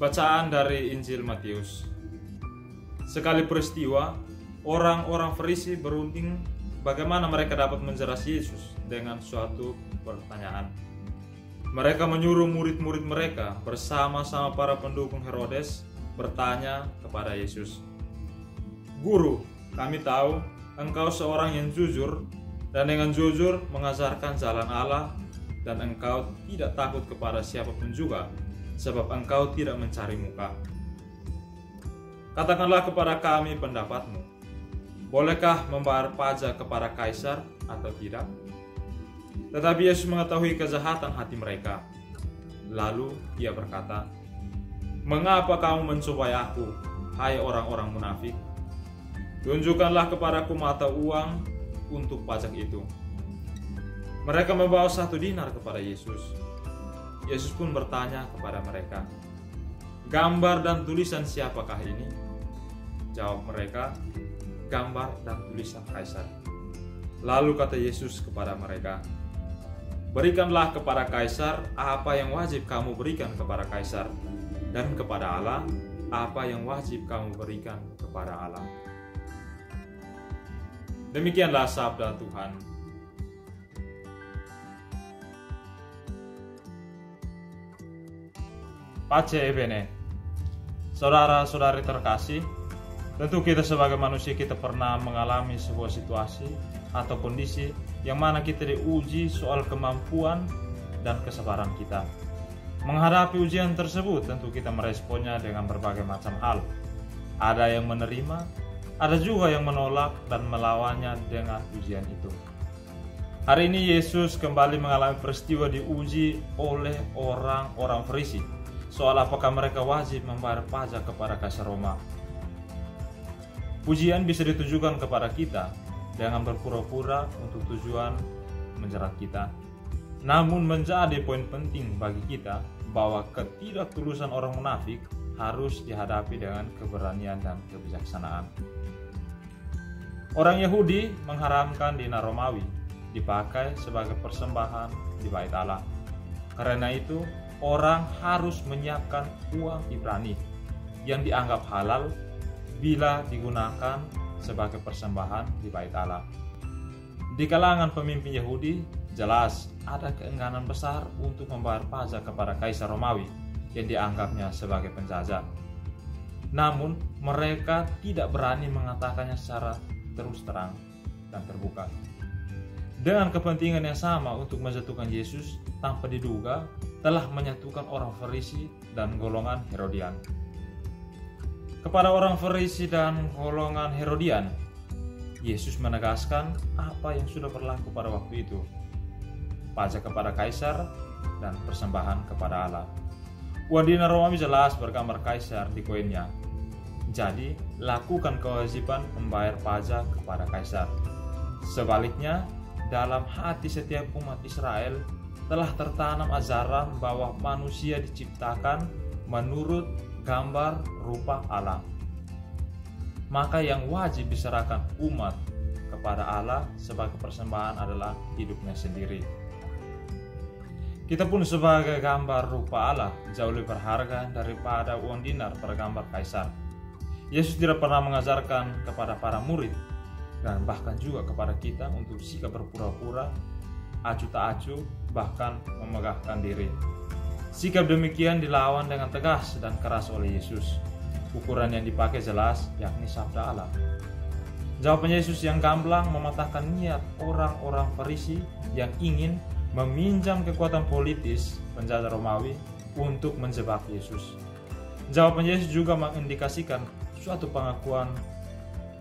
Bacaan dari Injil Matius. Sekali peristiwa, orang-orang Farisi berunding bagaimana mereka dapat menjeras Yesus dengan suatu pertanyaan. Mereka menyuruh murid-murid mereka bersama-sama para pendukung Herodes bertanya kepada Yesus, "Guru, kami tahu engkau seorang yang jujur dan dengan jujur mengajarkan jalan Allah, dan engkau tidak takut kepada siapapun juga, sebab engkau tidak mencari muka. Katakanlah kepada kami pendapatmu. Bolehkah membayar pajak kepada kaisar atau tidak?" Tetapi Yesus mengetahui kejahatan hati mereka. Lalu ia berkata, "Mengapa kamu mencobai aku, hai orang-orang munafik? Tunjukkanlah kepadaku mata uang untuk pajak itu." Mereka membawa 1 dinar kepada Yesus. Yesus pun bertanya kepada mereka, "Gambar dan tulisan siapakah ini?" Jawab mereka, "Gambar dan tulisan Kaisar." Lalu kata Yesus kepada mereka, "Berikanlah kepada Kaisar apa yang wajib kamu berikan kepada Kaisar, dan kepada Allah apa yang wajib kamu berikan kepada Allah." Demikianlah sabda Tuhan. Pace bene, saudara-saudari terkasih, tentu kita sebagai manusia kita pernah mengalami sebuah situasi atau kondisi yang mana kita diuji soal kemampuan dan kesabaran kita. Menghadapi ujian tersebut tentu kita meresponnya dengan berbagai macam hal. Ada yang menerima, ada juga yang menolak dan melawannya dengan ujian itu. Hari ini Yesus kembali mengalami peristiwa diuji oleh orang-orang Farisi soal apakah mereka wajib membayar pajak kepada Kaisar Roma. Pujian bisa ditujukan kepada kita dengan berpura-pura untuk tujuan menjerat kita. Namun menjadi poin penting bagi kita bahwa ketidaktulusan orang munafik harus dihadapi dengan keberanian dan kebijaksanaan. Orang Yahudi mengharamkan dinar Romawi dipakai sebagai persembahan di Bait Allah. Karena itu, orang harus menyiapkan uang Ibrani yang dianggap halal bila digunakan sebagai persembahan di Bait Allah. Di kalangan pemimpin Yahudi, jelas ada keengganan besar untuk membayar pajak kepada Kaisar Romawi yang dianggapnya sebagai penjajah. Namun, mereka tidak berani mengatakannya secara terus terang dan terbuka. Dengan kepentingan yang sama untuk menjatuhkan Yesus tanpa diduga, telah menyatukan orang Farisi dan golongan Herodian. Kepada orang Farisi dan golongan Herodian, Yesus menegaskan apa yang sudah berlaku pada waktu itu: pajak kepada Kaisar dan persembahan kepada Allah. Uang dinar Romawi jelas bergambar Kaisar di koinnya. Jadi, lakukan kewajiban membayar pajak kepada Kaisar. Sebaliknya, dalam hati setiap umat Israel telah tertanam ajaran bahwa manusia diciptakan menurut gambar rupa Allah. Maka yang wajib diserahkan umat kepada Allah sebagai persembahan adalah hidupnya sendiri. Kita pun sebagai gambar rupa Allah jauh lebih berharga daripada uang dinar bergambar Kaisar. Yesus tidak pernah mengajarkan kepada para murid dan bahkan juga kepada kita untuk sikap berpura-pura, acuh tak acuh, bahkan memegahkan diri. Sikap demikian dilawan dengan tegas dan keras oleh Yesus. Ukuran yang dipakai jelas, yakni sabda Allah. Jawaban Yesus yang gamblang mematahkan niat orang-orang Farisi yang ingin meminjam kekuatan politis penjajah Romawi untuk menjebak Yesus. Jawaban Yesus juga mengindikasikan suatu pengakuan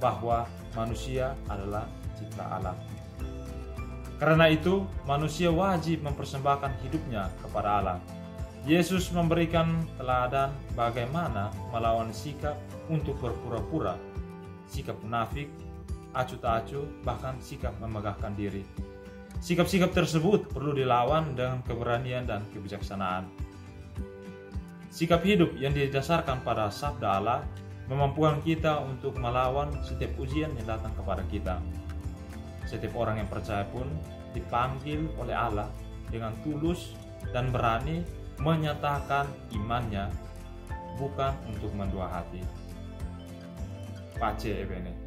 bahwa manusia adalah cipta Allah. Karena itu, manusia wajib mempersembahkan hidupnya kepada Allah. Yesus memberikan teladan bagaimana melawan sikap untuk berpura-pura, sikap munafik, acuh tak acuh, bahkan sikap memegahkan diri. Sikap-sikap tersebut perlu dilawan dengan keberanian dan kebijaksanaan. Sikap hidup yang didasarkan pada sabda Allah memampukan kita untuk melawan setiap ujian yang datang kepada kita. Setiap orang yang percaya pun dipanggil oleh Allah dengan tulus dan berani menyatakan imannya bukan untuk mendua hati. Pace ebene.